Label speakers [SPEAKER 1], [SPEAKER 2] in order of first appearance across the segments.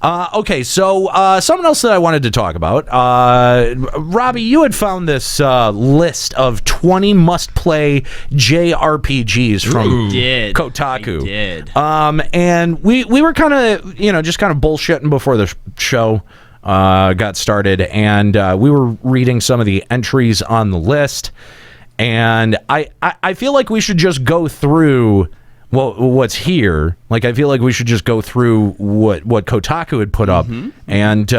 [SPEAKER 1] Okay, so something else that I wanted to talk about. Robbie, you had found this list of 20 must-play JRPGs from Kotaku.
[SPEAKER 2] I did.
[SPEAKER 1] And we were kind of, just kind of bullshitting before the show got started, and we were reading some of the entries on the list, and I feel like we should just go through what's here. Like, I feel like we should just go through what Kotaku had put up and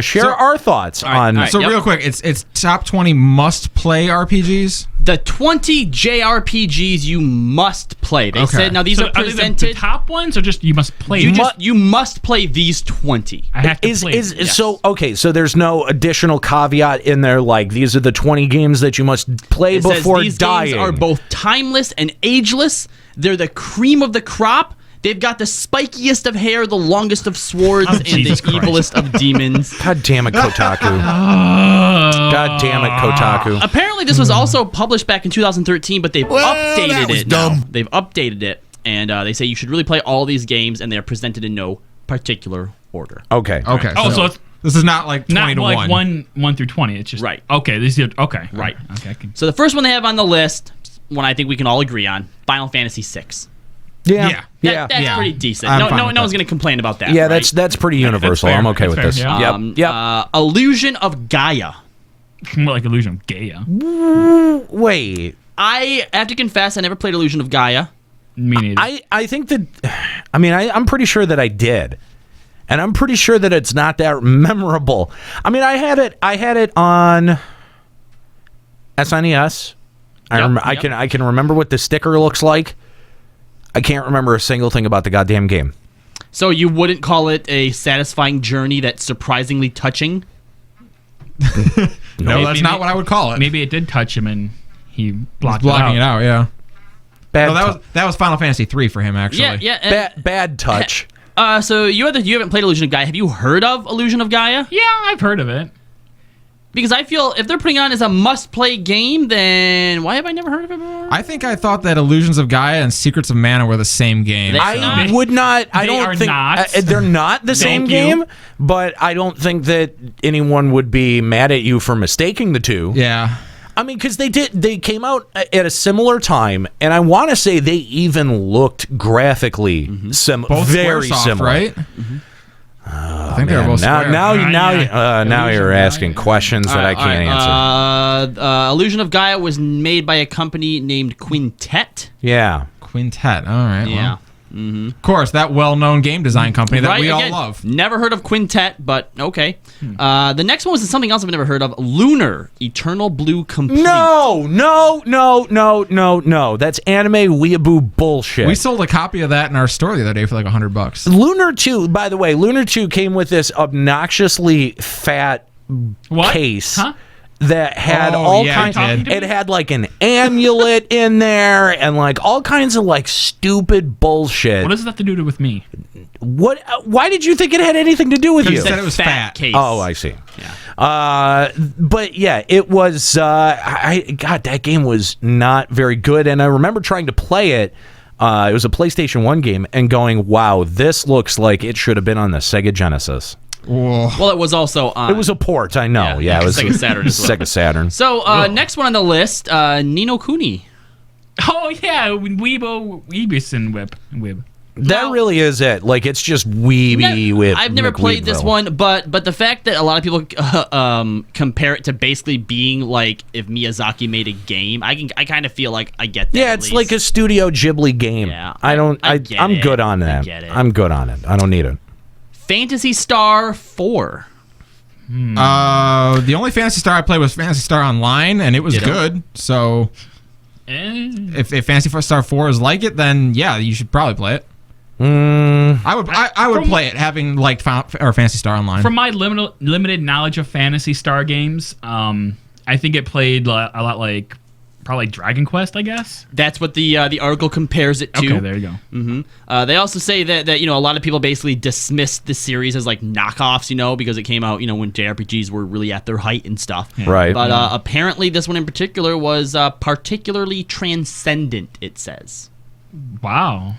[SPEAKER 1] share our thoughts on.
[SPEAKER 3] So real quick, it's top 20 must-play RPGs.
[SPEAKER 2] The 20 JRPGs you must play. They said now these are presented.
[SPEAKER 4] Are the top ones, or just you must play?
[SPEAKER 2] You must play these 20.
[SPEAKER 4] I have to play.
[SPEAKER 1] Yes. So there's no additional caveat in there, like these are the 20 games that you must play before
[SPEAKER 2] these
[SPEAKER 1] dying.
[SPEAKER 2] Games are both timeless and ageless. They're the cream of the crop. They've got the spikiest of hair, the longest of swords, and the evilest of demons.
[SPEAKER 1] God damn it, Kotaku. God damn it, Kotaku.
[SPEAKER 2] Apparently, this was also published back in 2013, but they've updated it now. They've updated it, and they say you should really play all these games, and they're presented in no particular order.
[SPEAKER 1] Okay.
[SPEAKER 4] So it's
[SPEAKER 3] this is not like 20 to 1.
[SPEAKER 4] Like 1 through 20. It's just
[SPEAKER 2] right.
[SPEAKER 4] Okay, these are okay.
[SPEAKER 2] Right.
[SPEAKER 4] Okay.
[SPEAKER 2] So the first one they have on the list, one I think we can all agree on, Final Fantasy VI.
[SPEAKER 1] Yeah.
[SPEAKER 2] That's pretty decent.
[SPEAKER 3] I'm
[SPEAKER 2] No
[SPEAKER 3] fine
[SPEAKER 2] one's
[SPEAKER 3] with
[SPEAKER 2] going to complain about that.
[SPEAKER 1] Yeah,
[SPEAKER 2] right?
[SPEAKER 1] that's pretty universal.
[SPEAKER 4] fair.
[SPEAKER 1] I'm okay
[SPEAKER 4] That's
[SPEAKER 1] with
[SPEAKER 4] fair,
[SPEAKER 1] this.
[SPEAKER 4] yeah.
[SPEAKER 1] Yep.
[SPEAKER 2] Illusion of Gaia.
[SPEAKER 4] More like Illusion of Gaia.
[SPEAKER 1] Wait.
[SPEAKER 2] I have to confess, I never played Illusion of Gaia.
[SPEAKER 4] Me neither.
[SPEAKER 1] I think that, I'm pretty sure that I did. And I'm pretty sure that it's not that memorable. I mean, I had it on SNES. I can remember what the sticker looks like. I can't remember a single thing about the goddamn game.
[SPEAKER 2] So you wouldn't call it a satisfying journey that's surprisingly touching?
[SPEAKER 3] No, that's not what I would call it.
[SPEAKER 4] Maybe it did touch him and he blocked
[SPEAKER 3] blocking it out. Yeah.
[SPEAKER 1] Bad.
[SPEAKER 3] That was Final Fantasy 3 for him, actually.
[SPEAKER 2] Yeah.
[SPEAKER 1] Bad touch.
[SPEAKER 2] So you haven't played Illusion of Gaia. Have you heard of Illusion of Gaia?
[SPEAKER 4] Yeah, I've heard of it.
[SPEAKER 2] Because I feel if they're putting it on as a must-play game, then why have I never heard of it before?
[SPEAKER 3] I think I thought that Illusions of Gaia and Secrets of Mana were the same game.
[SPEAKER 1] I would not. I don't think they're not the same game. But I don't think that anyone would be mad at you for mistaking the two.
[SPEAKER 3] Yeah.
[SPEAKER 1] I mean, because they came out at a similar time, and I want to say they even looked gragraphically very
[SPEAKER 3] Squaresoft,
[SPEAKER 1] similar,
[SPEAKER 3] right? I think they were both Square.
[SPEAKER 1] Now you're asking questions that I can't answer.
[SPEAKER 2] Illusion of Gaia was made by a company named Quintet.
[SPEAKER 1] Yeah.
[SPEAKER 3] Quintet. All right.
[SPEAKER 2] Yeah.
[SPEAKER 3] Well. Of course, that well-known game design company that we all love.
[SPEAKER 2] Never heard of Quintet, but okay. The next one was something else I've never heard of. Lunar, Eternal Blue Complete.
[SPEAKER 1] No. That's anime weeaboo bullshit.
[SPEAKER 3] We sold a copy of that in our store the other day for like $100.
[SPEAKER 1] Lunar 2, by the way, Lunar 2 came with this obnoxiously fat case.
[SPEAKER 4] Huh?
[SPEAKER 1] That had all kinds. It had like an amulet in there and like all kinds of like stupid bullshit.
[SPEAKER 4] What does that have to do with me?
[SPEAKER 1] What? Why did you think it had anything to do with you?
[SPEAKER 3] You said it was fat.
[SPEAKER 2] Case.
[SPEAKER 1] Oh, I see.
[SPEAKER 2] Yeah.
[SPEAKER 1] But yeah, it was. God, that game was not very good, and I remember trying to play it. It was a PlayStation 1 game, and going, "Wow, this looks like it should have been on the Sega Genesis."
[SPEAKER 3] Whoa.
[SPEAKER 2] Well, it was also on...
[SPEAKER 1] It was a port, I know. Yeah, it was
[SPEAKER 2] Sega Saturn as well.
[SPEAKER 1] Sega Saturn.
[SPEAKER 2] So, next one on the list, Ni no Kuni.
[SPEAKER 4] Oh, yeah, Weebus and Wib.
[SPEAKER 1] That really is it. Like, it's just weeby with.
[SPEAKER 2] I've never played this one, but the fact that a lot of people compare it to basically being like if Miyazaki made a game, I kind of feel like I get that.
[SPEAKER 1] Yeah, it's like a Studio Ghibli game.
[SPEAKER 2] Yeah,
[SPEAKER 1] I'm good on that.
[SPEAKER 2] I get it.
[SPEAKER 1] I'm good on it. I don't need it.
[SPEAKER 2] Phantasy Star 4.
[SPEAKER 3] The only Phantasy Star I played was Phantasy Star Online, and it was good. So, if Phantasy Star 4 is like it, then yeah, you should probably play it. I would play it, having liked Phantasy Star Online.
[SPEAKER 4] From my limited knowledge of Phantasy Star games, I think it played a lot like probably Dragon Quest, I guess.
[SPEAKER 2] That's what the article compares it to.
[SPEAKER 4] Okay, there you go.
[SPEAKER 2] Mm-hmm. They also say that a lot of people basically dismissed the series as like knockoffs, because it came out when JRPGs were really at their height and stuff.
[SPEAKER 4] Yeah.
[SPEAKER 1] Right.
[SPEAKER 2] But apparently this one in particular was particularly transcendent, it says.
[SPEAKER 4] Wow.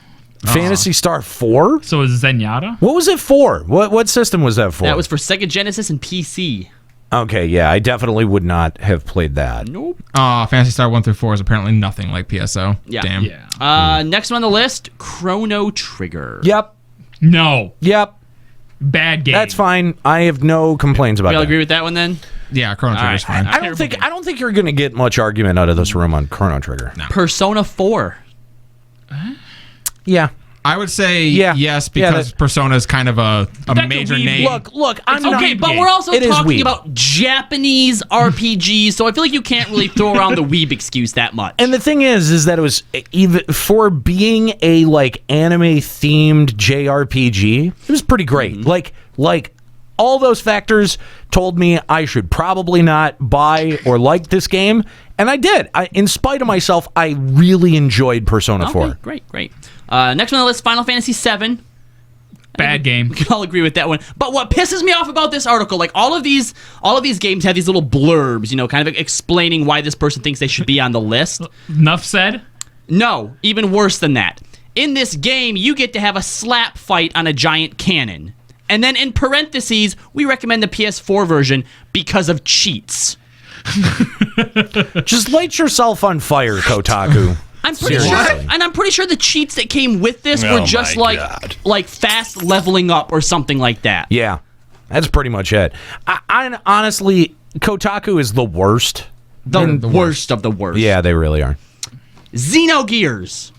[SPEAKER 1] Phantasy Star 4?
[SPEAKER 4] So is Zenyatta?
[SPEAKER 1] What was it for? What system was that for?
[SPEAKER 2] That was for Sega Genesis and PC.
[SPEAKER 1] Okay, yeah, I definitely would not have played that.
[SPEAKER 2] Nope.
[SPEAKER 3] Phantasy Star 1 through 4 is apparently nothing like PSO.
[SPEAKER 2] Yeah.
[SPEAKER 3] Damn.
[SPEAKER 4] Yeah.
[SPEAKER 2] Next one on the list, Chrono Trigger.
[SPEAKER 1] Yep.
[SPEAKER 4] No.
[SPEAKER 1] Yep.
[SPEAKER 4] Bad game.
[SPEAKER 1] That's fine. I have no complaints about
[SPEAKER 2] We all
[SPEAKER 1] that.
[SPEAKER 2] agree with that one then?
[SPEAKER 3] Yeah, Chrono Trigger's
[SPEAKER 2] right.
[SPEAKER 3] fine.
[SPEAKER 1] I don't think you're going to get much argument out of this room on Chrono Trigger.
[SPEAKER 3] No.
[SPEAKER 2] Persona 4.
[SPEAKER 1] Yeah.
[SPEAKER 3] I would say
[SPEAKER 1] Yeah.
[SPEAKER 3] yes
[SPEAKER 1] Yeah,
[SPEAKER 3] because Persona is kind of a major
[SPEAKER 4] Weeb.
[SPEAKER 3] name.
[SPEAKER 1] Look, I'm not...
[SPEAKER 2] Okay, but
[SPEAKER 4] game.
[SPEAKER 2] we're also
[SPEAKER 1] It is
[SPEAKER 2] talking
[SPEAKER 1] weeb.
[SPEAKER 2] about Japanese RPGs, so I feel like you can't really throw around the weeb excuse that much.
[SPEAKER 1] And the thing is that it was even for being a like anime themed JRPG, it was pretty great. Like all those factors told me I should probably not buy or like this game, and I did. In spite of myself, I really enjoyed Persona 4.
[SPEAKER 2] Okay, great. Next one on the list, Final Fantasy VII.
[SPEAKER 4] Bad game.
[SPEAKER 2] We can all agree with that one. But what pisses me off about this article, like all of these games have these little blurbs, kind of explaining why this person thinks they should be on the list.
[SPEAKER 4] Enough said.
[SPEAKER 2] No, even worse than that. In this game, you get to have a slap fight on a giant cannon. And then in parentheses, we recommend the PS4 version because of cheats.
[SPEAKER 1] Just light yourself on fire, Kotaku.
[SPEAKER 2] I'm pretty sure,
[SPEAKER 1] Seriously.
[SPEAKER 2] and I'm pretty sure the cheats that came with this were just like fast leveling up or something like that.
[SPEAKER 1] Yeah, that's pretty much it. I honestly, Kotaku is the worst.
[SPEAKER 2] The worst of the worst.
[SPEAKER 1] Yeah, they really are.
[SPEAKER 2] Xenogears.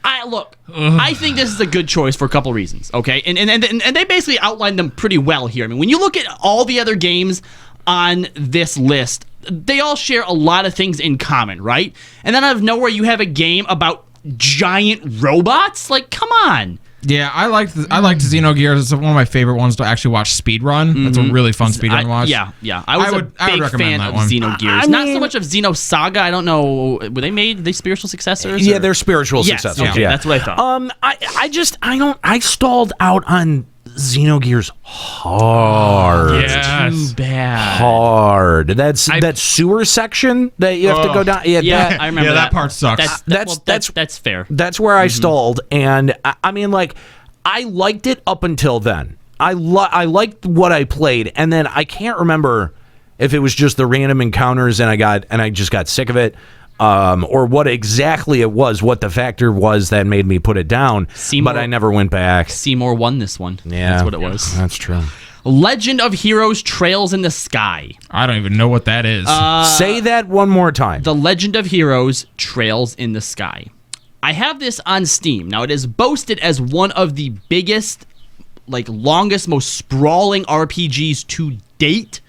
[SPEAKER 2] I think this is a good choice for a couple reasons, okay? And they basically outlined them pretty well here. I mean, when you look at all the other games on this list, they all share a lot of things in common, right? And then out of nowhere, you have a game about giant robots? Like, come on.
[SPEAKER 3] Yeah, I liked Xenogears. It's one of my favorite ones to actually watch speedrun. That's a really fun speedrun watch.
[SPEAKER 2] Yeah. I would big
[SPEAKER 3] recommend
[SPEAKER 2] fan
[SPEAKER 3] that
[SPEAKER 2] of
[SPEAKER 3] one.
[SPEAKER 2] Xenogears. Not so much of Xenosaga. I don't know. Were they made the spiritual successors?
[SPEAKER 1] Yeah,
[SPEAKER 2] or?
[SPEAKER 1] they're spiritual
[SPEAKER 2] Yes,
[SPEAKER 1] successors.
[SPEAKER 2] okay,
[SPEAKER 1] Yeah,
[SPEAKER 2] that's what I thought.
[SPEAKER 1] I stalled out on Xenogears hard.
[SPEAKER 4] Yes.
[SPEAKER 2] Too bad.
[SPEAKER 1] Hard. That sewer section that you have to go down.
[SPEAKER 2] Yeah, I remember
[SPEAKER 3] that part sucks.
[SPEAKER 2] That's fair.
[SPEAKER 1] That's where I stalled, and I mean, like, I liked it up until then. I liked what I played, and then I can't remember if it was just the random encounters and I just got sick of it, or what exactly it was, what the factor was that made me put it down. But I never went back.
[SPEAKER 2] Seymour won this one.
[SPEAKER 1] Yeah,
[SPEAKER 2] that's what it was.
[SPEAKER 1] That's true.
[SPEAKER 2] Legend of Heroes Trails in the Sky.
[SPEAKER 3] I don't even know what that is.
[SPEAKER 1] Say that one more time.
[SPEAKER 2] The Legend of Heroes Trails in the Sky. I have this on Steam. Now, it is boasted as one of the biggest, longest, most sprawling RPGs to date.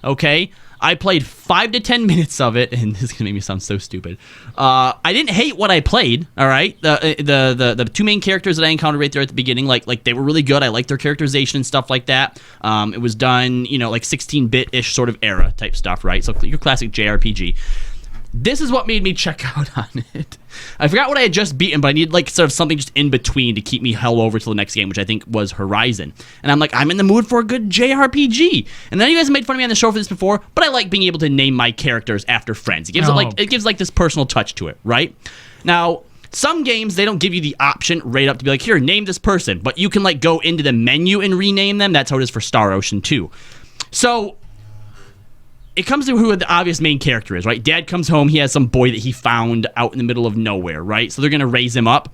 [SPEAKER 2] Okay? I played 5 to 10 minutes of it, and this is going to make me sound so stupid. I didn't hate what I played, all right? The two main characters that I encountered right there at the beginning, like they were really good. I liked their characterization and stuff like that. It was done, 16-bit-ish sort of era type stuff, right? So your classic JRPG. This is what made me check out on it. I forgot what I had just beaten, but I needed sort of something just in between to keep me held over till the next game, which I think was Horizon. And I'm like, I'm in the mood for a good JRPG. And then you guys made fun of me on the show for this before, but I like being able to name my characters after friends. It gives this personal touch to it, right? Now, some games, they don't give you the option right up to be like, here, name this person. But you can go into the menu and rename them. That's how it is for Star Ocean 2. So it comes to who the obvious main character is, right? Dad comes home, he has some boy that he found out in the middle of nowhere, right? So they're going to raise him up.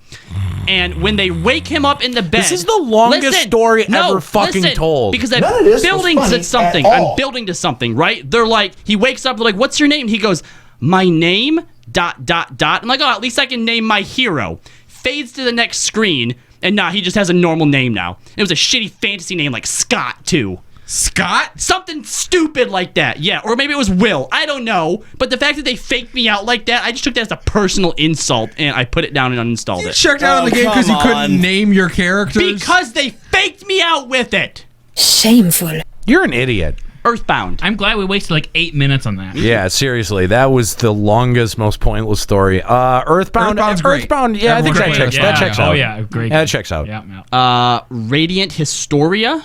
[SPEAKER 2] And when they wake him up in the bed...
[SPEAKER 1] This is the longest story ever fucking told.
[SPEAKER 2] Because I'm building to something. I'm building to something, right? They're like, he wakes up, they're like, what's your name? He goes, my name, ... I'm like, oh, at least I can name my hero. Fades to the next screen, and he just has a normal name now. It was a shitty fantasy name like Scott, too.
[SPEAKER 3] Scott?
[SPEAKER 2] Something stupid like that, yeah. Or maybe it was Will. I don't know. But the fact that they faked me out like that, I just took that as a personal insult, and I put it down and uninstalled it.
[SPEAKER 3] Checked out on the game because you couldn't name your characters?
[SPEAKER 2] Because they faked me out with it.
[SPEAKER 5] Shameful.
[SPEAKER 1] You're an idiot.
[SPEAKER 2] Earthbound.
[SPEAKER 4] I'm glad we wasted 8 minutes on that.
[SPEAKER 1] Yeah, seriously, that was the longest, most pointless story. Earthbound.
[SPEAKER 3] Earthbound's great.
[SPEAKER 1] Earthbound. Yeah, I think that checks. That checks out.
[SPEAKER 4] Oh yeah, great.
[SPEAKER 1] Yeah, that checks out.
[SPEAKER 4] Yeah.
[SPEAKER 2] Radiant Historia.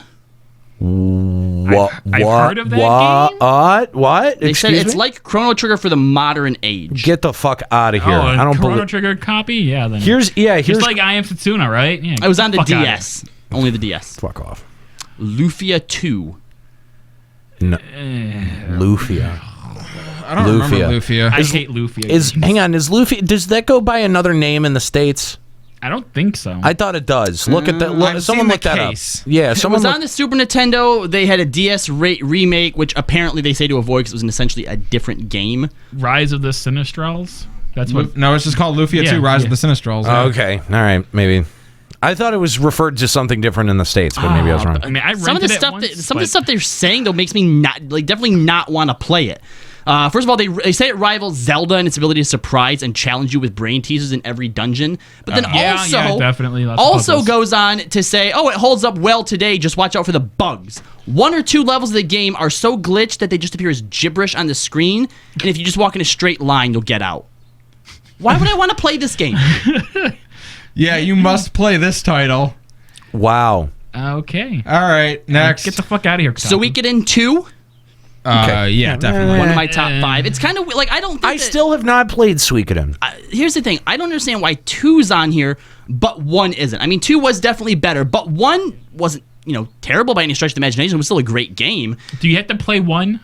[SPEAKER 1] What
[SPEAKER 4] I've heard of that game.
[SPEAKER 1] What?
[SPEAKER 2] They said
[SPEAKER 1] Excuse
[SPEAKER 2] it's
[SPEAKER 1] me?
[SPEAKER 2] like Chrono Trigger for the modern age.
[SPEAKER 1] Get the fuck out of here!
[SPEAKER 4] Oh,
[SPEAKER 1] I
[SPEAKER 4] a
[SPEAKER 1] don't
[SPEAKER 4] Chrono
[SPEAKER 1] believe.
[SPEAKER 4] Trigger copy? Yeah, then.
[SPEAKER 1] Here's
[SPEAKER 4] Just like I Am Setsuna, right? Yeah,
[SPEAKER 2] I was on the
[SPEAKER 4] fuck outta
[SPEAKER 2] DS. Only the DS.
[SPEAKER 1] fuck off.
[SPEAKER 2] Lufia 2.
[SPEAKER 1] No.
[SPEAKER 4] here.
[SPEAKER 1] Lufia.
[SPEAKER 3] I don't remember Lufia.
[SPEAKER 4] I hate Lufia.
[SPEAKER 1] Is
[SPEAKER 4] games.
[SPEAKER 1] hang on? Is Lufia? Does that go by another name in the States?
[SPEAKER 4] I don't think so.
[SPEAKER 1] I thought it does. Look at that.
[SPEAKER 3] I've
[SPEAKER 1] Someone
[SPEAKER 3] seen the
[SPEAKER 1] look that
[SPEAKER 3] case.
[SPEAKER 1] up. Yeah,
[SPEAKER 2] It
[SPEAKER 1] someone
[SPEAKER 2] was
[SPEAKER 1] look,
[SPEAKER 2] on the Super Nintendo. They had a DS remake, which apparently they say to avoid because it was essentially a different game.
[SPEAKER 4] Rise of the Sinistrals. That's what.
[SPEAKER 3] No, it's just called Lufia
[SPEAKER 4] Yeah,
[SPEAKER 3] 2, Rise
[SPEAKER 4] yeah.
[SPEAKER 3] of the Sinistrals.
[SPEAKER 1] Oh, okay. All right. Maybe. I thought it was referred to something different in the States, but maybe I was wrong.
[SPEAKER 4] I mean, I rented
[SPEAKER 2] Some of the
[SPEAKER 4] it
[SPEAKER 2] stuff,
[SPEAKER 4] once,
[SPEAKER 2] some of the
[SPEAKER 4] but-
[SPEAKER 2] stuff they're saying though makes me definitely not want to play it. First of all, they say it rivals Zelda in its ability to surprise and challenge you with brain teasers in every dungeon. But then
[SPEAKER 4] Yeah, definitely. Lots of
[SPEAKER 2] also
[SPEAKER 4] puzzles.
[SPEAKER 2] goes on to say, oh, it holds up well today. Just watch out for the bugs. 1 or 2 levels of the game are so glitched that they just appear as gibberish on the screen. And if you just walk in a straight line, you'll get out. Why would I want to play this game?
[SPEAKER 3] Yeah, you must play this title.
[SPEAKER 1] Wow.
[SPEAKER 4] Okay.
[SPEAKER 3] All right, next.
[SPEAKER 4] Get the fuck out of here.
[SPEAKER 2] So we get in 2.
[SPEAKER 1] Okay.
[SPEAKER 3] Yeah, definitely.
[SPEAKER 2] One of my top 5. It's kind of like I don't think
[SPEAKER 1] I
[SPEAKER 2] that-
[SPEAKER 1] still have not played Suikoden.
[SPEAKER 2] Here's the thing. I don't understand why 2's on here, but 1 isn't. I mean, 2 was definitely better, but 1 wasn't, terrible by any stretch of the imagination. It was still a great game.
[SPEAKER 4] Do you have to play 1?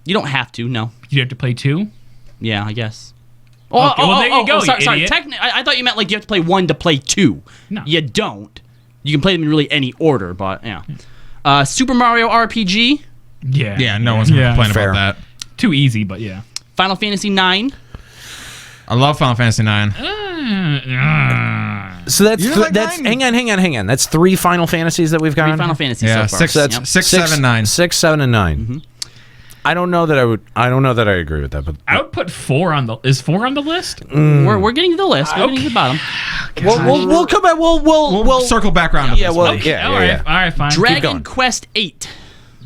[SPEAKER 2] You don't have to, no.
[SPEAKER 4] Do you have to play 2?
[SPEAKER 2] Yeah, I guess.
[SPEAKER 4] Okay, well, there you go, you
[SPEAKER 2] sorry.
[SPEAKER 4] idiot.
[SPEAKER 2] I thought you meant like you have to play 1 to play 2.
[SPEAKER 4] No.
[SPEAKER 2] You don't. You can play them in really any order, but yeah. Super Mario RPG,
[SPEAKER 4] Yeah.
[SPEAKER 3] Yeah, no one's complaining
[SPEAKER 1] Fair.
[SPEAKER 3] about that.
[SPEAKER 4] Too easy, but yeah.
[SPEAKER 2] Final Fantasy 9.
[SPEAKER 3] I love Final Fantasy 9.
[SPEAKER 1] So that's
[SPEAKER 3] You like
[SPEAKER 1] that's
[SPEAKER 3] mine?
[SPEAKER 1] hang on. That's 3 Final Fantasies that we've got.
[SPEAKER 2] 3 Final Fantasy
[SPEAKER 3] Yeah,
[SPEAKER 2] so far.
[SPEAKER 3] 6,
[SPEAKER 1] So that's
[SPEAKER 2] Yep.
[SPEAKER 3] 6, 7, 9.
[SPEAKER 1] 6, 7, and 9. I don't know that I don't know that I agree with that, but
[SPEAKER 4] I would put 4 on the. Is 4 on the list?
[SPEAKER 2] We're getting to the list. We're getting to the bottom.
[SPEAKER 1] we'll come back.
[SPEAKER 3] We'll circle back around to
[SPEAKER 1] Yeah,
[SPEAKER 3] this
[SPEAKER 1] well,
[SPEAKER 3] one.
[SPEAKER 1] yeah,
[SPEAKER 4] All
[SPEAKER 1] yeah,
[SPEAKER 4] right.
[SPEAKER 1] yeah.
[SPEAKER 4] All right. Fine.
[SPEAKER 1] going.
[SPEAKER 2] Dragon Quest 8.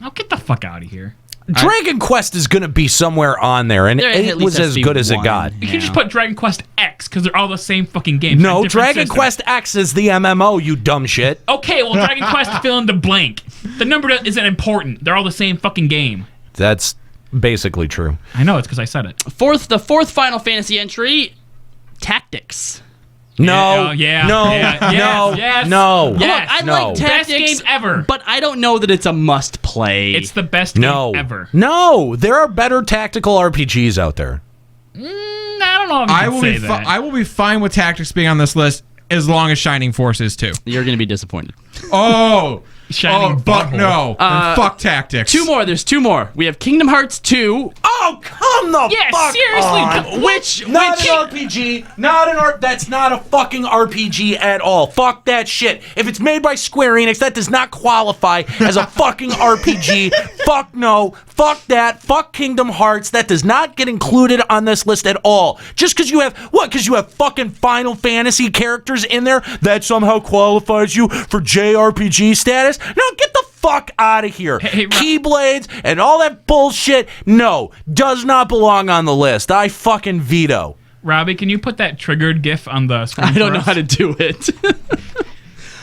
[SPEAKER 4] I'll get the fuck out of here.
[SPEAKER 1] Dragon Quest is going to be somewhere on there, and
[SPEAKER 2] There at
[SPEAKER 1] 8
[SPEAKER 2] least
[SPEAKER 1] was
[SPEAKER 2] has
[SPEAKER 1] as
[SPEAKER 2] to be
[SPEAKER 1] good as it
[SPEAKER 2] 1.
[SPEAKER 1] got.
[SPEAKER 4] You can just put Dragon Quest X because they're all the same fucking game.
[SPEAKER 1] No,
[SPEAKER 4] Different
[SPEAKER 1] Dragon
[SPEAKER 4] system.
[SPEAKER 1] Quest X is the MMO, you dumb shit.
[SPEAKER 4] Okay, well, Dragon Quest fill in the blank. The number isn't important. They're all the same fucking game.
[SPEAKER 1] That's basically true.
[SPEAKER 4] I know it's because I said it.
[SPEAKER 2] The fourth Final Fantasy entry, Tactics.
[SPEAKER 1] No,
[SPEAKER 4] Yeah,
[SPEAKER 1] no,
[SPEAKER 4] yeah,
[SPEAKER 1] no,
[SPEAKER 4] yes,
[SPEAKER 1] no.
[SPEAKER 4] yes.
[SPEAKER 2] Look, I
[SPEAKER 1] no.
[SPEAKER 2] like
[SPEAKER 4] Best
[SPEAKER 2] Tactics,
[SPEAKER 4] game ever.
[SPEAKER 2] but I don't know that it's a must-play.
[SPEAKER 4] It's the best
[SPEAKER 1] No,
[SPEAKER 4] game ever.
[SPEAKER 1] no. There are better tactical RPGs out there.
[SPEAKER 4] I don't know if you
[SPEAKER 3] I
[SPEAKER 4] can
[SPEAKER 3] will
[SPEAKER 4] say
[SPEAKER 3] be
[SPEAKER 4] that.
[SPEAKER 3] I will be fine with Tactics being on this list as long as Shining Force is too.
[SPEAKER 2] You're going to be disappointed.
[SPEAKER 3] Oh,
[SPEAKER 4] Shining
[SPEAKER 3] fuck
[SPEAKER 4] butthole.
[SPEAKER 3] no. And fuck Tactics.
[SPEAKER 2] 2 more. There's 2 more. We have Kingdom Hearts 2.
[SPEAKER 1] Oh, come the
[SPEAKER 4] Yeah,
[SPEAKER 1] fuck
[SPEAKER 4] seriously,
[SPEAKER 1] on.
[SPEAKER 2] Which
[SPEAKER 1] Not an RPG. Not an art. That's not a fucking RPG at all. Fuck that shit. If it's made by Square Enix, that does not qualify as a fucking RPG. Fuck no. Fuck that. Fuck Kingdom Hearts. That does not get included on this list at all. Just because you have what? Because you have fucking Final Fantasy characters in there, that somehow qualifies you for JRPG status? No, get the fuck out of here.
[SPEAKER 4] Hey,
[SPEAKER 1] Keyblades and all that bullshit. No, does not belong on the list. I fucking veto.
[SPEAKER 4] Robbie, can you put that triggered GIF on the screen?
[SPEAKER 2] I don't
[SPEAKER 4] for
[SPEAKER 2] know
[SPEAKER 4] us?
[SPEAKER 2] how to do it.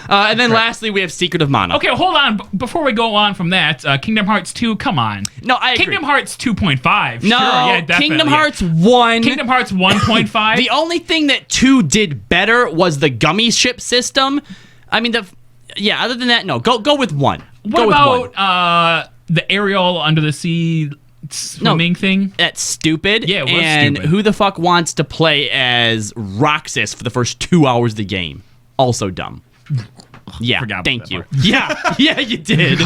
[SPEAKER 2] And then lastly, we have Secret of Mana.
[SPEAKER 4] Okay, hold on. Before we go on from that, Kingdom Hearts 2, come on.
[SPEAKER 2] No, I agree.
[SPEAKER 4] Kingdom Hearts 2.5.
[SPEAKER 2] No,
[SPEAKER 4] sure, yeah, definitely.
[SPEAKER 2] Kingdom Hearts 1.
[SPEAKER 4] Kingdom Hearts 1.5.
[SPEAKER 2] The only thing that 2 did better was the gummy ship system. I mean, other than that, no. Go with 1.
[SPEAKER 4] What
[SPEAKER 2] Go with 1.
[SPEAKER 4] about the aerial under the sea swimming thing?
[SPEAKER 2] That's stupid.
[SPEAKER 4] Yeah, it was
[SPEAKER 2] and
[SPEAKER 4] stupid.
[SPEAKER 2] who the fuck wants to play as Roxas for the first 2 hours of the game? Also dumb. Yeah,
[SPEAKER 4] Forgot about
[SPEAKER 2] thank
[SPEAKER 4] that
[SPEAKER 2] you.
[SPEAKER 4] part.
[SPEAKER 2] Yeah, you did.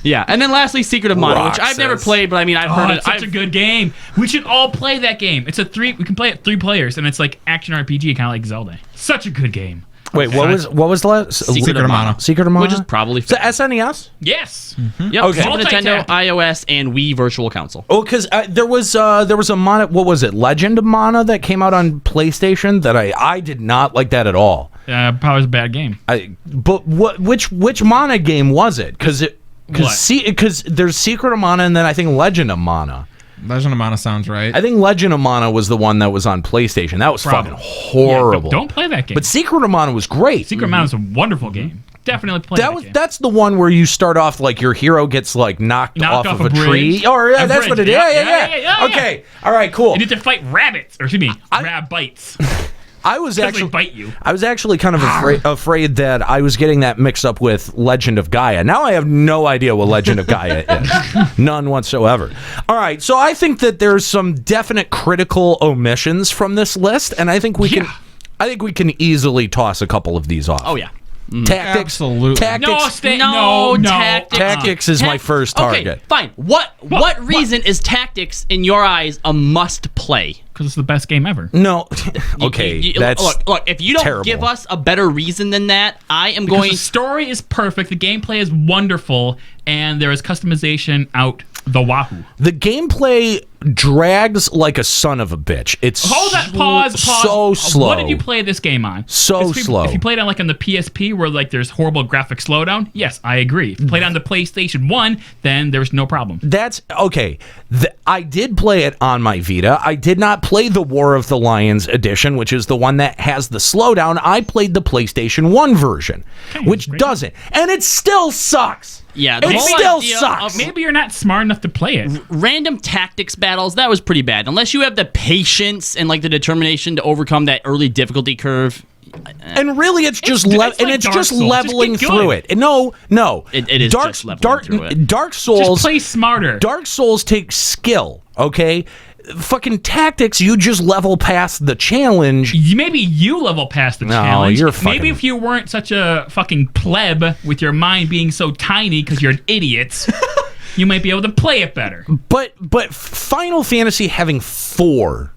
[SPEAKER 2] Yeah, and then lastly, Secret of Mana, which I've never
[SPEAKER 1] Roxas.
[SPEAKER 2] played, but I mean, I've
[SPEAKER 4] Oh,
[SPEAKER 2] heard it.
[SPEAKER 4] it's such a good game. We should all play that game. It's we can play it 3 players, and it's like action RPG, kind of like Zelda. Such a good game.
[SPEAKER 1] Wait, what was the last?
[SPEAKER 2] Secret of Mana.
[SPEAKER 1] Secret of Mana?
[SPEAKER 2] Which is probably
[SPEAKER 1] Is it SNES?
[SPEAKER 4] Yes.
[SPEAKER 2] Yep,
[SPEAKER 1] Okay.
[SPEAKER 2] Super Nintendo,
[SPEAKER 4] Multi-tap.
[SPEAKER 2] iOS, and Wii Virtual Console.
[SPEAKER 1] Oh, because there was a Mana. What was it? Legend of Mana that came out on PlayStation. That I did not like that at all.
[SPEAKER 4] Probably was a bad game.
[SPEAKER 1] But which Mana game was it? Because there's Secret of Mana and then I think Legend of Mana.
[SPEAKER 3] Legend of Mana sounds right.
[SPEAKER 1] I think Legend of Mana was the one that was on PlayStation. That was
[SPEAKER 4] Probably.
[SPEAKER 1] fucking horrible.
[SPEAKER 4] Yeah, don't play that game.
[SPEAKER 1] But Secret of Mana was great.
[SPEAKER 4] Secret of Mana is a wonderful game. Definitely play that game.
[SPEAKER 1] That's the one where you start off like your hero gets like knocked off of a
[SPEAKER 4] bridge.
[SPEAKER 1] tree. Or
[SPEAKER 4] A
[SPEAKER 1] that's
[SPEAKER 4] bridge.
[SPEAKER 1] what it is. Yeah. Okay. All right. Cool.
[SPEAKER 4] You need to fight rabbits, or excuse me, rabbits.
[SPEAKER 1] I was
[SPEAKER 4] Because they bite you.
[SPEAKER 1] I was actually kind of afraid that I was getting that mixed up with Legend of Gaia. Now I have no idea what Legend of Gaia is. None whatsoever. All right, so I think that there's some definite critical omissions from this list, and I think we can easily toss a couple of these off.
[SPEAKER 2] Oh yeah.
[SPEAKER 1] Tactics.
[SPEAKER 3] Absolutely.
[SPEAKER 1] Tactics.
[SPEAKER 2] No, tactics.
[SPEAKER 1] Tactics is my first target.
[SPEAKER 2] Okay, fine. What reason is Tactics in your eyes a must play?
[SPEAKER 4] Because it's the best game ever.
[SPEAKER 1] No. Okay, that's
[SPEAKER 2] look. If you don't
[SPEAKER 1] terrible.
[SPEAKER 2] give us a better reason than that, I am
[SPEAKER 4] Because
[SPEAKER 2] going.
[SPEAKER 4] the story is perfect, the gameplay is wonderful, and there is customization out the wahoo.
[SPEAKER 1] The gameplay drags like a son of a bitch. It's
[SPEAKER 4] Hold that. Pause.
[SPEAKER 1] so slow.
[SPEAKER 4] What did you play this game on?
[SPEAKER 1] So slow.
[SPEAKER 4] If you played on like on the PSP where like there's horrible graphic slowdown, yes, I agree. If you played on the PlayStation 1, then there's no problem.
[SPEAKER 1] That's okay. I did play it on my Vita. I did not play the War of the Lions edition, which is the one that has the slowdown. I played the PlayStation 1 version, which doesn't. And it still sucks.
[SPEAKER 2] Yeah,
[SPEAKER 1] it still sucks.
[SPEAKER 4] Maybe you're not smart enough to play it.
[SPEAKER 2] Random tactics battles, that was pretty bad. Unless you have the patience and like the determination to overcome that early difficulty curve.
[SPEAKER 1] And really, it's just
[SPEAKER 4] like
[SPEAKER 1] it's
[SPEAKER 4] Dark
[SPEAKER 1] just
[SPEAKER 4] Souls.
[SPEAKER 1] leveling
[SPEAKER 4] Just keep
[SPEAKER 1] through
[SPEAKER 4] going.
[SPEAKER 1] it. No,
[SPEAKER 2] It is just leveling through it.
[SPEAKER 1] Dark Souls.
[SPEAKER 4] Just play smarter.
[SPEAKER 1] Dark Souls takes skill. Okay, fucking Tactics. You just level past the challenge.
[SPEAKER 4] Maybe you level past the
[SPEAKER 1] No,
[SPEAKER 4] challenge.
[SPEAKER 1] you're fucking-
[SPEAKER 4] Maybe if you weren't such a fucking pleb with your mind being so tiny because you're an idiot, you might be able to play it better.
[SPEAKER 1] But Final Fantasy having four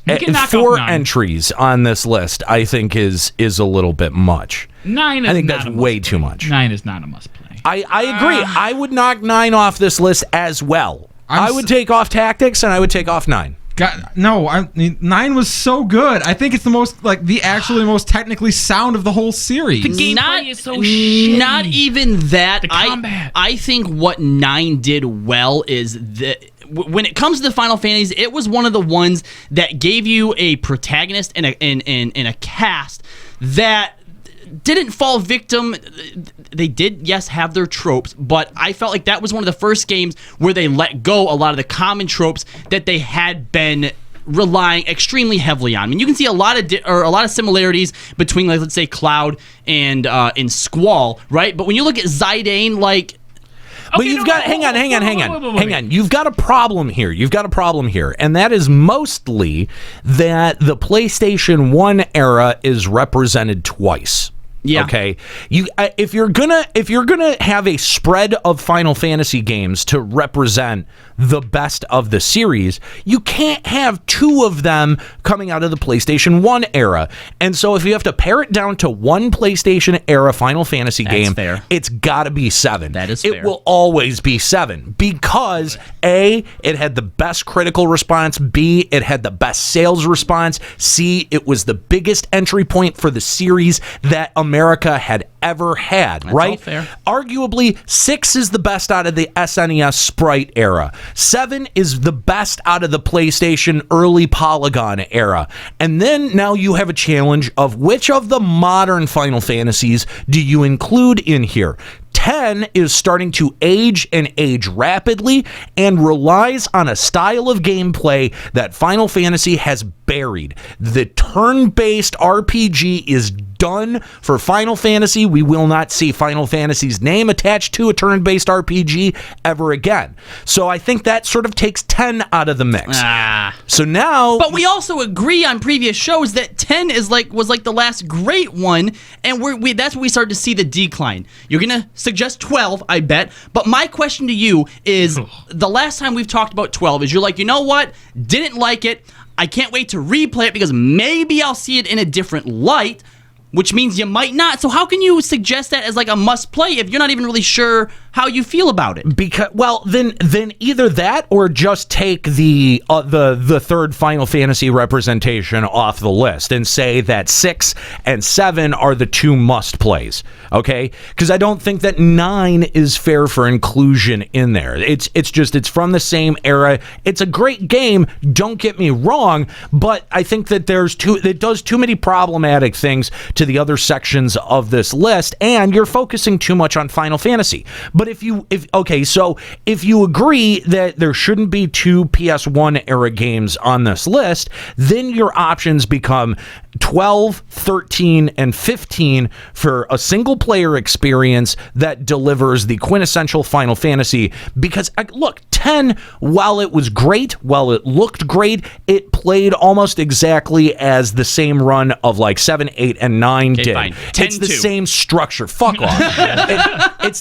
[SPEAKER 4] knock
[SPEAKER 1] four
[SPEAKER 4] off 9.
[SPEAKER 1] entries on this list, I think is a little bit much.
[SPEAKER 4] 9 is
[SPEAKER 1] I think
[SPEAKER 4] not
[SPEAKER 1] that's
[SPEAKER 4] a
[SPEAKER 1] way
[SPEAKER 4] must
[SPEAKER 1] too
[SPEAKER 4] play.
[SPEAKER 1] much.
[SPEAKER 4] 9 is not a must play.
[SPEAKER 1] I agree. I would knock 9 off this list as well. I would take off Tactics and I would take off 9.
[SPEAKER 3] No, 9 was so good. I think it's the most actually most technically sound of the whole series.
[SPEAKER 4] The gameplay is so shitty.
[SPEAKER 2] Not even that.
[SPEAKER 4] The combat.
[SPEAKER 2] I think what 9 did well is that when it comes to the Final Fantasies, it was one of the ones that gave you a protagonist and a cast that didn't fall victim. They did, yes, have their tropes, but I felt like that was one of the first games where they let go a lot of the common tropes that they had been relying extremely heavily on. I mean, you can see a lot of similarities between, like, let's say, Cloud and in Squall, right? But when you look at Zidane, like.
[SPEAKER 1] But you've got hang on. You've got a problem here. And that is mostly that the PlayStation 1 era is represented twice.
[SPEAKER 2] Yeah.
[SPEAKER 1] Okay. If you're gonna have a spread of Final Fantasy games to represent the best of the series, you can't have 2 of them coming out of the PlayStation 1 era. And so if you have to pare it down to one PlayStation era Final Fantasy game,
[SPEAKER 2] fair.
[SPEAKER 1] it's got to be 7.
[SPEAKER 2] That is
[SPEAKER 1] It
[SPEAKER 2] fair.
[SPEAKER 1] will always be 7 because A, it had the best critical response, B, it had the best sales response, C, it was the biggest entry point for the series that America had ever had, right?
[SPEAKER 2] all fair.
[SPEAKER 1] Arguably, 6 is the best out of the SNES Sprite era. 7 is the best out of the PlayStation early Polygon era. And then now you have a challenge of which of the modern Final Fantasies do you include in here? 10 is starting to age and age rapidly and relies on a style of gameplay that Final Fantasy has buried. The turn-based RPG is done for Final Fantasy. We will not see Final Fantasy's name attached to a turn-based RPG ever again. So I think that sort of takes 10 out of the mix. So now...
[SPEAKER 2] But we also agree on previous shows that 10 was like the last great one, and that's when we started to see the decline. You're going to suggest 12, I bet. But my question to you is, the last time we've talked about 12 is you're like, you know what? Didn't like it. I can't wait to replay it because maybe I'll see it in a different light, which means you might not. So how can you suggest that as like a must play if you're not even really sure how you feel about it.
[SPEAKER 1] Because then either that or just take the third Final Fantasy representation off the list and say that 6 and 7 are the 2 must plays. Okay, because I don't think that 9 is fair for inclusion in there. It's from the same era. It's a great game. Don't get me wrong, but I think that it does too many problematic things to the other sections of this list, and you're focusing too much on Final Fantasy. But if you agree that there shouldn't be 2 PS1 era games on this list, then your options become 12, 13, and 15 for a single player experience that delivers the quintessential Final Fantasy. Because look, 10, while it was great, while it looked great, it played almost exactly as the same run of like 7, 8, and 9 did.
[SPEAKER 2] Fine.
[SPEAKER 1] It's the same structure. Fuck off. It's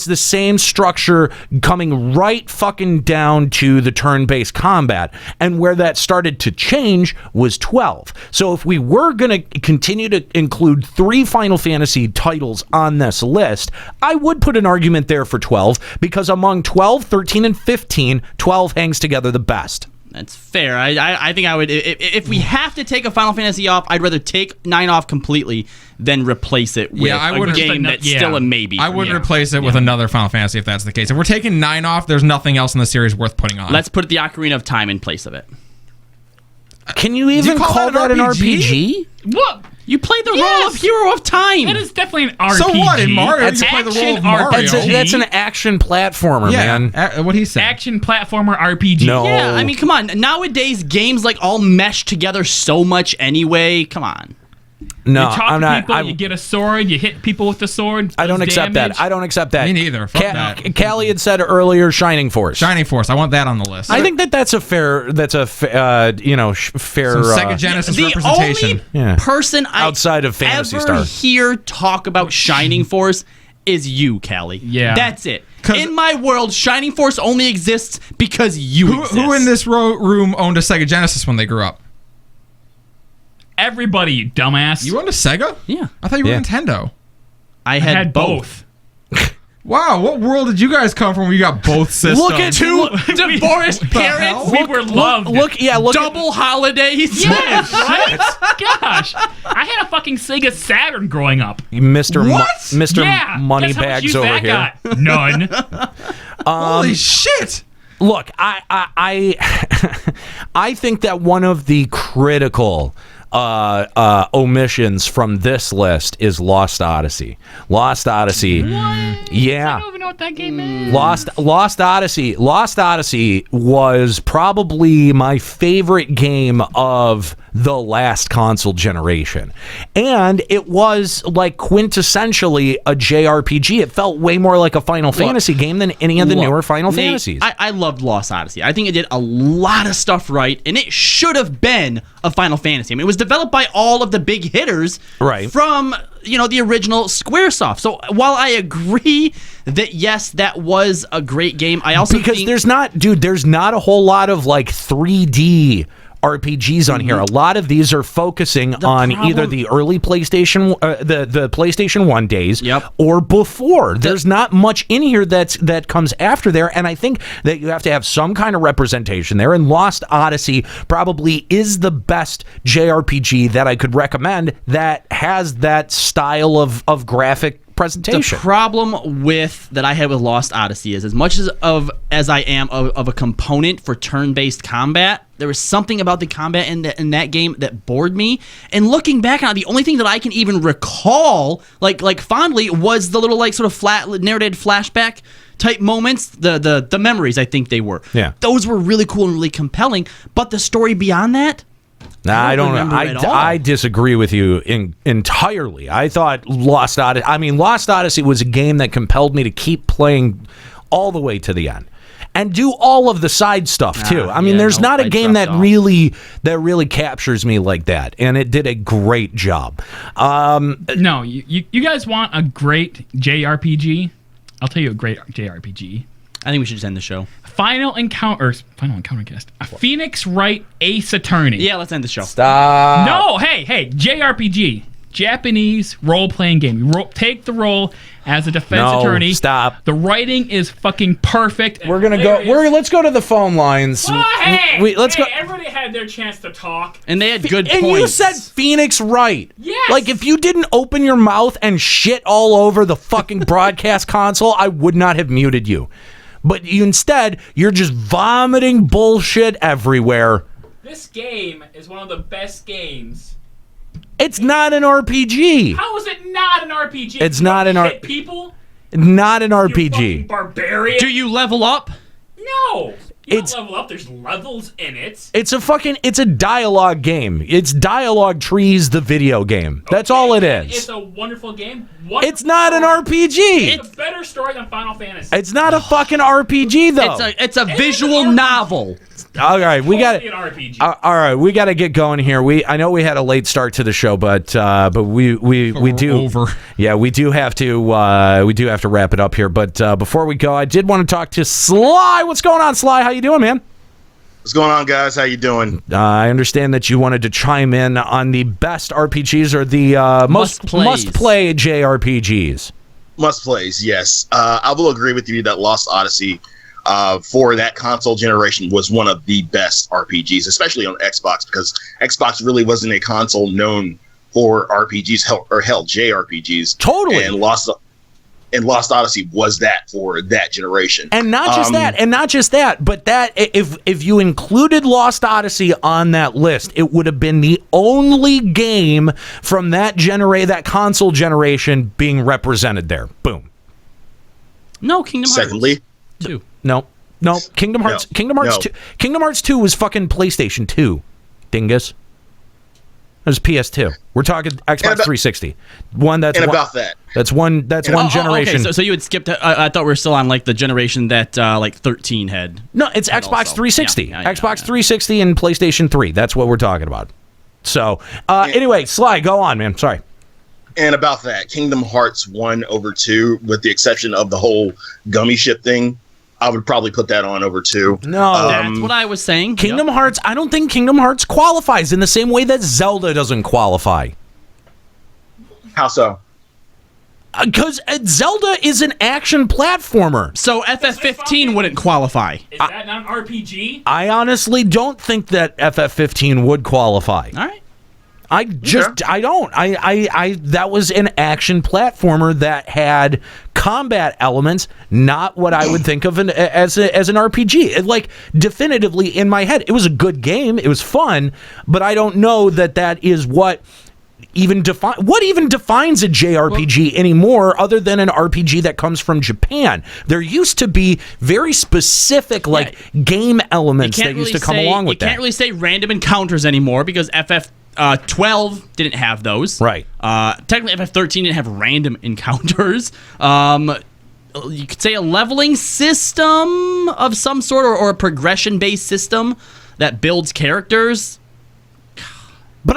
[SPEAKER 1] the same structure coming right fucking down to the turn-based combat. And where that started to change was 12. So if we were going to continue to include 3 Final Fantasy titles on this list, I would put an argument there for 12, because among 12, 13, and 15, 12 hangs together the best.
[SPEAKER 2] That's fair. I think I would. If we have to take a Final Fantasy off, I'd rather take 9 off completely than replace it with a game that's still a maybe.
[SPEAKER 3] I would replace it with another Final Fantasy if that's the case. If we're taking 9 off, there's nothing else in the series worth putting on.
[SPEAKER 2] Let's put the Ocarina of Time in place of it.
[SPEAKER 1] Can you even call that an RPG?
[SPEAKER 4] What?
[SPEAKER 2] You play the role of Hero of Time.
[SPEAKER 4] It is definitely an RPG.
[SPEAKER 3] So what? In Mario, you play the role of Mario.
[SPEAKER 1] That's an action platformer, man.
[SPEAKER 3] What he said.
[SPEAKER 4] Action platformer RPG.
[SPEAKER 1] No.
[SPEAKER 2] Yeah, I mean, come on. Nowadays, games like all mesh together so much anyway. Come on.
[SPEAKER 1] No,
[SPEAKER 4] you talk
[SPEAKER 1] I'm
[SPEAKER 4] to
[SPEAKER 1] not.
[SPEAKER 4] people, you get a sword, you hit people with the sword.
[SPEAKER 1] I don't accept
[SPEAKER 4] damage.
[SPEAKER 1] that. I don't accept that.
[SPEAKER 3] Me neither. Fuck that.
[SPEAKER 1] Callie had said earlier, Shining Force.
[SPEAKER 3] Shining Force. I want that on the list.
[SPEAKER 1] I think that's a fair. That's a fair. Fair.
[SPEAKER 3] Some Sega Genesis
[SPEAKER 2] The
[SPEAKER 3] representation.
[SPEAKER 2] only person I
[SPEAKER 1] Outside of Phantasy
[SPEAKER 2] ever
[SPEAKER 1] Star.
[SPEAKER 2] hear talk about Shining Force is you, Callie.
[SPEAKER 4] Yeah.
[SPEAKER 2] That's it. In my world, Shining Force only exists because you exist.
[SPEAKER 3] Who in this room owned a Sega Genesis when they grew up?
[SPEAKER 4] Everybody, you dumbass.
[SPEAKER 3] You owned a Sega?
[SPEAKER 2] Yeah.
[SPEAKER 3] I thought you were Nintendo.
[SPEAKER 2] I
[SPEAKER 4] I had both.
[SPEAKER 3] Wow, what world did you guys come from where you got both systems?
[SPEAKER 1] Look at
[SPEAKER 2] Two divorced parents.
[SPEAKER 4] We were loved.
[SPEAKER 1] Look.
[SPEAKER 2] Double holidays.
[SPEAKER 4] Yes, right? Gosh. I had a fucking Sega Saturn growing up.
[SPEAKER 1] Mr.
[SPEAKER 3] What?
[SPEAKER 1] Mr.
[SPEAKER 4] Yeah.
[SPEAKER 1] Moneybags
[SPEAKER 4] Guess how much use
[SPEAKER 1] over
[SPEAKER 4] that
[SPEAKER 1] here.
[SPEAKER 4] got? None.
[SPEAKER 3] Holy shit!
[SPEAKER 1] Look, I think that one of the critical omissions from this list is Lost Odyssey. Lost Odyssey. Yeah.
[SPEAKER 4] I don't even know what that game is.
[SPEAKER 1] Lost Odyssey. Lost Odyssey was probably my favorite game of the last console generation. And it was like quintessentially a JRPG. It felt way more like a Final Fantasy game than any of the newer Final
[SPEAKER 2] Nate,
[SPEAKER 1] Fantasies.
[SPEAKER 2] I loved Lost Odyssey. I think it did a lot of stuff right, and it should have been a Final Fantasy. I mean, it was developed by all of the big hitters from, the original Squaresoft. So while I agree that, yes, that was a great game, I also think...
[SPEAKER 1] there's not a whole lot of like 3D RPGs on here. A lot of these are focusing on either the early PlayStation, the PlayStation 1 days, or before. There's not much in here that comes after there, and I think that you have to have some kind of representation there. And Lost Odyssey probably is the best JRPG that I could recommend that has that style of graphic presentation.
[SPEAKER 2] The problem that I had with Lost Odyssey is, as much as I am of a component for turn-based combat, there was something about the combat in that game that bored me. And looking back on it, the only thing that I can even recall, like fondly, was the little sort of flat narrated flashback type moments, the memories. I think they were.
[SPEAKER 1] Yeah.
[SPEAKER 2] Those were really cool and really compelling. But the story beyond that.
[SPEAKER 1] I don't know. I disagree with you entirely. I thought Lost Odyssey was a game that compelled me to keep playing all the way to the end and do all of the side stuff too. There's not a game that really captures me like that, and it did a great job.
[SPEAKER 4] No, you guys want a great JRPG? I'll tell you a great JRPG.
[SPEAKER 2] I think we should just end the show.
[SPEAKER 4] Final Encounter Cast. A Phoenix Wright Ace Attorney.
[SPEAKER 2] Yeah, let's end the show.
[SPEAKER 1] Stop.
[SPEAKER 4] No, hey, JRPG. Japanese role-playing game. You take the role as a defense attorney.
[SPEAKER 1] Stop.
[SPEAKER 4] The writing is fucking perfect.
[SPEAKER 1] We're gonna go. Let's go to the phone lines. Let's go.
[SPEAKER 4] Everybody had their chance to talk.
[SPEAKER 2] And they had good
[SPEAKER 1] And
[SPEAKER 2] points.
[SPEAKER 1] you said Phoenix right.
[SPEAKER 4] Yes.
[SPEAKER 1] Like, if you didn't open your mouth and shit all over the fucking broadcast console, I would not have muted you. But instead, you're just vomiting bullshit everywhere.
[SPEAKER 4] This game is one of the best games.
[SPEAKER 1] It's not an RPG.
[SPEAKER 4] How is it not an RPG?
[SPEAKER 1] It's not an
[SPEAKER 4] hit people.
[SPEAKER 1] Not an
[SPEAKER 4] You
[SPEAKER 1] RPG.
[SPEAKER 4] fucking barbarian.
[SPEAKER 2] Do you level up?
[SPEAKER 4] No. You
[SPEAKER 1] It's-
[SPEAKER 4] don't level up. There's levels in it.
[SPEAKER 1] It's a dialogue game. It's Dialogue Trees, the video game. That's all it
[SPEAKER 4] It's
[SPEAKER 1] is.
[SPEAKER 4] a wonderful game.
[SPEAKER 1] It's not an RPG.
[SPEAKER 4] It's a better story than Final Fantasy.
[SPEAKER 1] It's not a fucking RPG though.
[SPEAKER 2] It's a visual novel.
[SPEAKER 1] All right, we got
[SPEAKER 4] Totally an RPG.
[SPEAKER 1] all right, we got to get going here. I know we had a late start to the show, but we do
[SPEAKER 3] over.
[SPEAKER 1] Yeah, we do have to wrap it up here. But before we go, I did want to talk to Sly. What's going on, Sly? How you doing, man?
[SPEAKER 5] What's going on, guys? How you doing?
[SPEAKER 1] I understand that you wanted to chime in on the best RPGs or the must play JRPGs.
[SPEAKER 5] Must plays, yes. I will agree with you that Lost Odyssey for that console generation was one of the best RPGs, especially on Xbox, because Xbox really wasn't a console known for RPGs or JRPGs.
[SPEAKER 1] Totally.
[SPEAKER 5] And Lost Odyssey was that for that generation.
[SPEAKER 1] And not just that, but that if you included Lost Odyssey on that list, it would have been the only game from that console generation being represented there. Boom.
[SPEAKER 2] No, Kingdom Hearts.
[SPEAKER 5] Secondly,
[SPEAKER 2] 2.
[SPEAKER 1] No. Kingdom Hearts.
[SPEAKER 5] No.
[SPEAKER 1] Kingdom Hearts
[SPEAKER 5] No.
[SPEAKER 1] 2. Kingdom Hearts 2 was fucking PlayStation 2. Dingus. It was PS2. We're talking Xbox 360.
[SPEAKER 5] about that.
[SPEAKER 1] That's one generation.
[SPEAKER 2] Okay, so you had skipped. I thought we were still on like the generation that like 13 had.
[SPEAKER 1] No, it's Xbox
[SPEAKER 2] also.
[SPEAKER 1] 360.
[SPEAKER 2] Yeah,
[SPEAKER 1] Xbox 360 and PlayStation 3. That's what we're talking about. So, anyway, Sly, go on, man. Sorry.
[SPEAKER 5] And about that, Kingdom Hearts 1 over 2, with the exception of the whole gummy ship thing, I would probably put that on over 2.
[SPEAKER 1] No.
[SPEAKER 2] That's what I was saying.
[SPEAKER 1] Kingdom Hearts, I don't think Kingdom Hearts qualifies in the same way that Zelda doesn't qualify.
[SPEAKER 5] How so?
[SPEAKER 1] Because Zelda is an action platformer.
[SPEAKER 2] So FF15 wouldn't qualify.
[SPEAKER 4] Is that not an RPG?
[SPEAKER 1] I honestly don't think that FF15 would qualify.
[SPEAKER 2] All right.
[SPEAKER 1] I don't. That was an action platformer that had combat elements, not what I would think of as an RPG. Like, definitively in my head, it was a good game. It was fun, but I don't know that is what even defines a JRPG anymore, other than an RPG that comes from Japan. There used to be very specific game elements that used to come along with that.
[SPEAKER 2] You can't really say random encounters anymore because FF 12 didn't have those.
[SPEAKER 1] Right.
[SPEAKER 2] Technically, FF13 didn't have random encounters. You could say a leveling system of some sort, or a progression-based system that builds characters.
[SPEAKER 1] But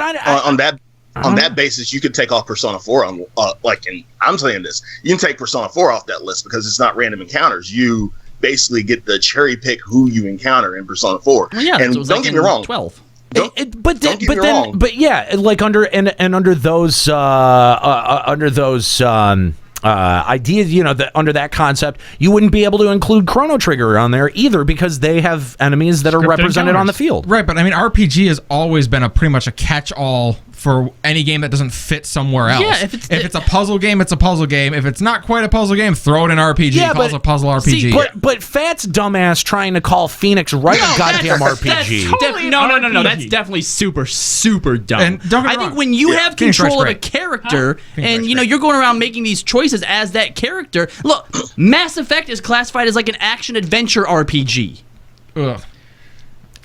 [SPEAKER 5] On that basis, you could take off Persona 4 on and I'm saying this, you can take Persona 4 off that list because it's not random encounters. You basically get to cherry pick who you encounter in Persona 4.
[SPEAKER 2] Well, yeah,
[SPEAKER 5] and
[SPEAKER 2] so it was
[SPEAKER 5] don't
[SPEAKER 2] like
[SPEAKER 5] get
[SPEAKER 2] in
[SPEAKER 5] me wrong.
[SPEAKER 2] 12.
[SPEAKER 5] Don't get me wrong.
[SPEAKER 1] But yeah, like under those ideas, under that concept, you wouldn't be able to include Chrono Trigger on there either because they have enemies that are
[SPEAKER 4] Scripted
[SPEAKER 1] represented on the
[SPEAKER 4] encounters.
[SPEAKER 1] field.
[SPEAKER 3] Right, but I mean, RPG has always been pretty much a catch-all for any game that doesn't fit somewhere else.
[SPEAKER 2] Yeah,
[SPEAKER 3] if it's a puzzle game, it's a puzzle game. If it's not quite a puzzle game, throw it in RPG. Call it a puzzle RPG.
[SPEAKER 1] See, but Fat's dumbass trying to call Phoenix right a goddamn RPG.
[SPEAKER 2] No. That's definitely super, super dumb.
[SPEAKER 3] And don't get me
[SPEAKER 2] I think
[SPEAKER 3] wrong.
[SPEAKER 2] when you have
[SPEAKER 3] Phoenix
[SPEAKER 2] control of
[SPEAKER 3] Wright's
[SPEAKER 2] a character,
[SPEAKER 3] Phoenix
[SPEAKER 2] and
[SPEAKER 3] Wright's
[SPEAKER 2] you're going around making these choices as that character. Look, Mass Effect is classified as like an action adventure RPG.
[SPEAKER 3] Ugh.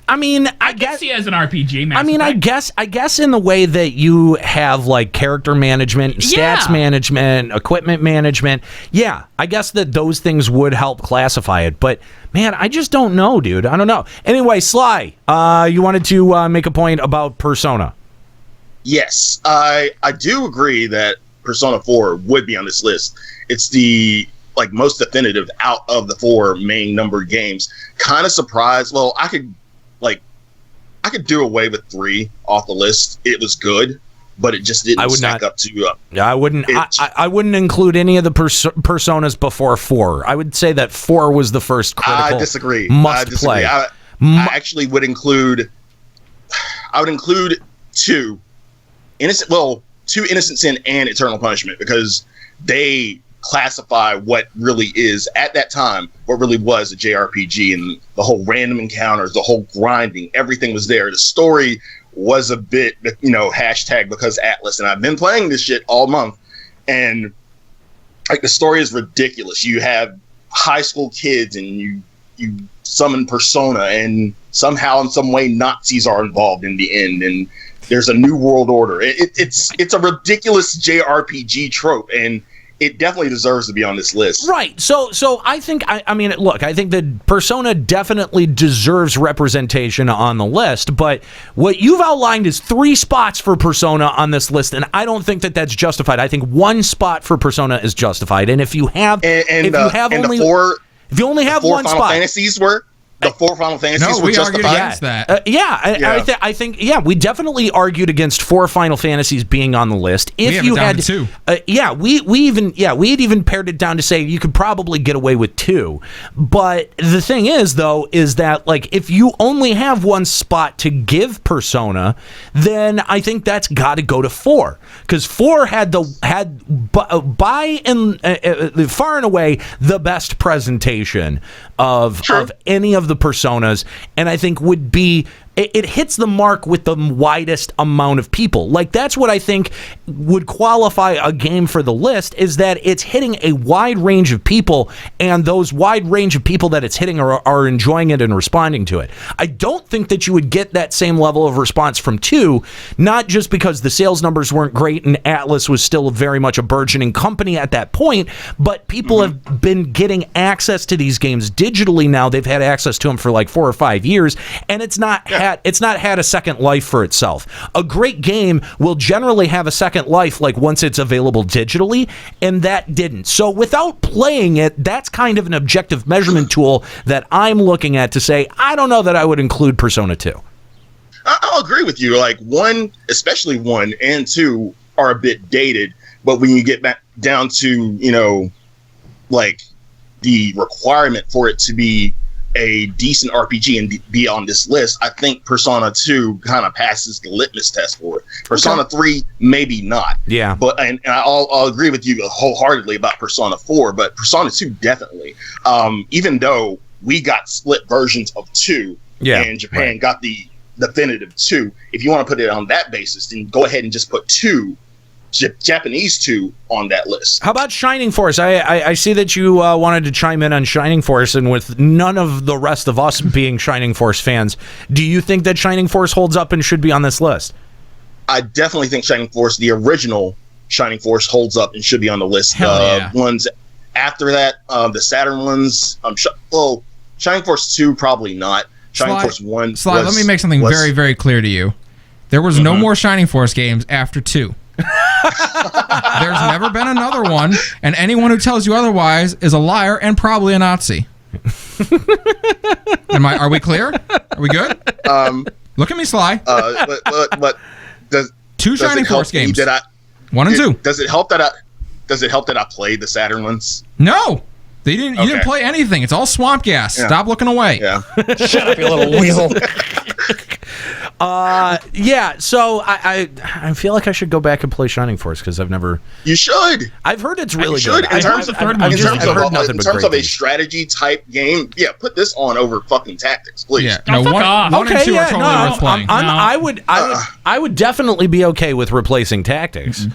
[SPEAKER 1] I mean,
[SPEAKER 4] I guess see it as an RPG. Mass Effect.
[SPEAKER 1] I guess in the way that you have like character management, stats management, equipment management. Yeah, I guess that those things would help classify it. But man, I just don't know, dude. I don't know. Anyway, Sly, you wanted to make a point about Persona.
[SPEAKER 5] Yes, I do agree that Persona 4 would be on this list. It's the most definitive out of the 4 main numbered games. Kind of surprised. Well, I could do away with 3 off the list. It was good, but it just didn't stack up to.
[SPEAKER 1] I wouldn't. I wouldn't include any of the personas before 4. I would say that 4 was the first critical.
[SPEAKER 5] I disagree.
[SPEAKER 1] Must play.
[SPEAKER 5] I actually would include. I would include 2 Innocent Sin and Eternal Punishment, because they classify what really is at that time what really was a JRPG, and the whole random encounters, the whole grinding, everything was there. The story was a bit, hashtag because Atlas, and I've been playing this shit all month, and like the story is ridiculous. You have high school kids and you summon Persona, and somehow in some way Nazis are involved in the end, and there's a new world order. It's a ridiculous JRPG trope, and it definitely deserves to be on this list.
[SPEAKER 1] Right. So I think, I mean, look, I think that Persona definitely deserves representation on the list, but what you've outlined is 3 spots for Persona on this list, and I don't think that that's justified. I think 1 spot for Persona is justified, and if you have, if you only have 1
[SPEAKER 5] Final
[SPEAKER 1] spot,
[SPEAKER 5] Fantasies were. The 4 Final Fantasies were justified.
[SPEAKER 3] Against that.
[SPEAKER 1] I think we definitely argued against 4 Final Fantasies being on the list. If
[SPEAKER 3] we have it down to 2.
[SPEAKER 1] We had even pared it down to say you could probably get away with 2. But the thing is, though, is that like if you only have 1 spot to give Persona, then I think that's got to go to 4, because 4 had by and far and away the best presentation of any of the personas, and I think would be it hits the mark with the widest amount of people. Like that's what I think would qualify a game for the list, is that it's hitting a wide range of people, and those wide range of people that it's hitting are enjoying it and responding to it. I don't think that you would get that same level of response from 2, not just because the sales numbers weren't great and Atlas was still very much a burgeoning company at that point, but people have been getting access to these games digitally now. They've had access to them for like 4 or 5 years, and it's not had a second life for itself. A great game will generally have a second life like once it's available digitally, and that didn't. So without playing it, that's kind of an objective measurement tool that I'm looking at to say, I don't know that I would include Persona 2.
[SPEAKER 5] I'll agree with you. Like 1, especially 1 and 2 are a bit dated, but when you get back down to, like the requirement for it to be a decent RPG and be on this list, I think Persona 2 kind of passes the litmus test for it. Persona 3, maybe not.
[SPEAKER 1] Yeah.
[SPEAKER 5] But and I'll agree with you wholeheartedly about Persona 4, but Persona 2 definitely. Even though we got split versions of 2, and Japan got the definitive 2. If you want to put it on that basis, then go ahead and just put 2. Japanese 2 on that list.
[SPEAKER 1] How about Shining Force? I see that you wanted to chime in on Shining Force, and with none of the rest of us being Shining Force fans, do you think that Shining Force holds up and should be on this list?
[SPEAKER 5] I definitely think Shining Force, the original Shining Force, holds up and should be on the list. Ones after that, the Saturn ones, Shining Force 2 probably not. Shining Force 1
[SPEAKER 3] let me make something very, very clear to you. There was no more Shining Force games after 2. There's never been another one, and anyone who tells you otherwise is a liar and probably a Nazi. Are we clear? Are we good? Look at me, Sly.
[SPEAKER 5] But does
[SPEAKER 3] 2 Shining Force games. 1 and 2.
[SPEAKER 5] Does it help that I played the Saturn ones?
[SPEAKER 3] No. You didn't play anything. It's all swamp gas. Yeah. Stop looking away.
[SPEAKER 5] Yeah.
[SPEAKER 1] Shut up, you little weasel. So I feel like I should go back and play Shining Force, because I've never.
[SPEAKER 5] You should.
[SPEAKER 1] I've heard it's really good.
[SPEAKER 5] In terms of a strategy type game, put this on over fucking Tactics, please.
[SPEAKER 3] Yeah, no, 1 and 2 are totally worth playing.
[SPEAKER 1] I would definitely be okay with replacing Tactics.
[SPEAKER 4] The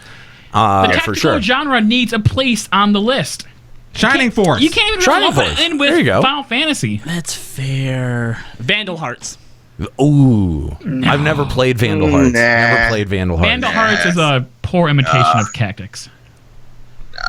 [SPEAKER 4] tactical
[SPEAKER 1] for sure.
[SPEAKER 4] genre needs a place on the list.
[SPEAKER 3] Shining Force.
[SPEAKER 4] You can't even
[SPEAKER 1] Shining
[SPEAKER 4] lump it in with Final Fantasy.
[SPEAKER 2] That's fair. Vandal Hearts.
[SPEAKER 1] Ooh, no. I've never played Vandal Hearts. Never played Vandal Hearts.
[SPEAKER 4] Vandal Hearts is a poor imitation of Tactics.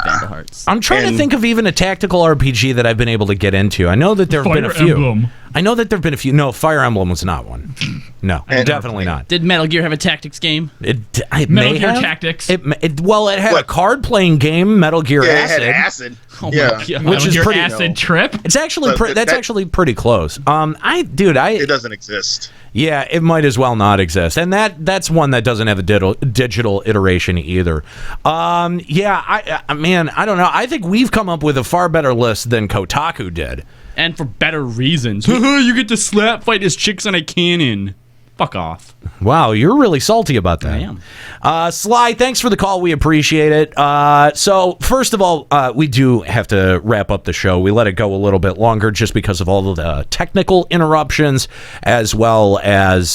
[SPEAKER 2] Vandal Hearts.
[SPEAKER 1] I'm trying to think of even a tactical RPG that I've been able to get into. I know that there have been a few. I know that there have been a few. No, Fire Emblem was not one. No, definitely not.
[SPEAKER 2] Did Metal Gear have a tactics game?
[SPEAKER 1] It
[SPEAKER 4] Metal
[SPEAKER 1] may
[SPEAKER 4] Gear
[SPEAKER 1] have.
[SPEAKER 4] Tactics.
[SPEAKER 1] It had a card-playing game, Metal Gear
[SPEAKER 5] Yeah, it
[SPEAKER 1] Acid.
[SPEAKER 5] had acid.
[SPEAKER 2] Oh my
[SPEAKER 5] yeah.
[SPEAKER 2] God.
[SPEAKER 1] Which
[SPEAKER 4] Metal
[SPEAKER 1] is
[SPEAKER 4] Gear
[SPEAKER 1] pretty-
[SPEAKER 4] Acid Trip.
[SPEAKER 1] It's actually
[SPEAKER 5] But
[SPEAKER 1] that's
[SPEAKER 5] that-
[SPEAKER 1] actually pretty close.
[SPEAKER 5] It doesn't exist.
[SPEAKER 1] Yeah, it might as well not exist, and that's one that doesn't have a digital iteration either. Man, I don't know. I think we've come up with a far better list than Kotaku did.
[SPEAKER 2] And for better reasons. You get to slap fight his chicks on a cannon. Fuck off.
[SPEAKER 1] Wow, you're really salty about that.
[SPEAKER 2] I am.
[SPEAKER 1] Sly, thanks for the call. We appreciate it. So, first of all, we do have to wrap up the show. We let it go a little bit longer just because of all of the technical interruptions, as well as,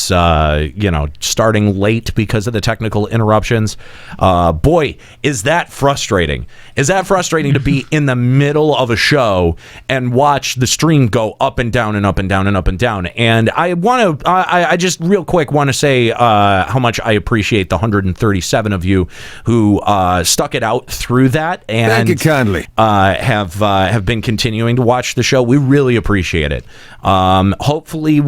[SPEAKER 1] starting late because of the technical interruptions. Boy, is that frustrating. Is that frustrating to be in the middle of a show and watch the stream go up and down and up and down and up and down? And I want to, I just real quick want to say how much I appreciate the 137 of you who stuck it out through that and
[SPEAKER 6] Thank you kindly.
[SPEAKER 1] have been continuing to watch the show. We really appreciate it. Hopefully we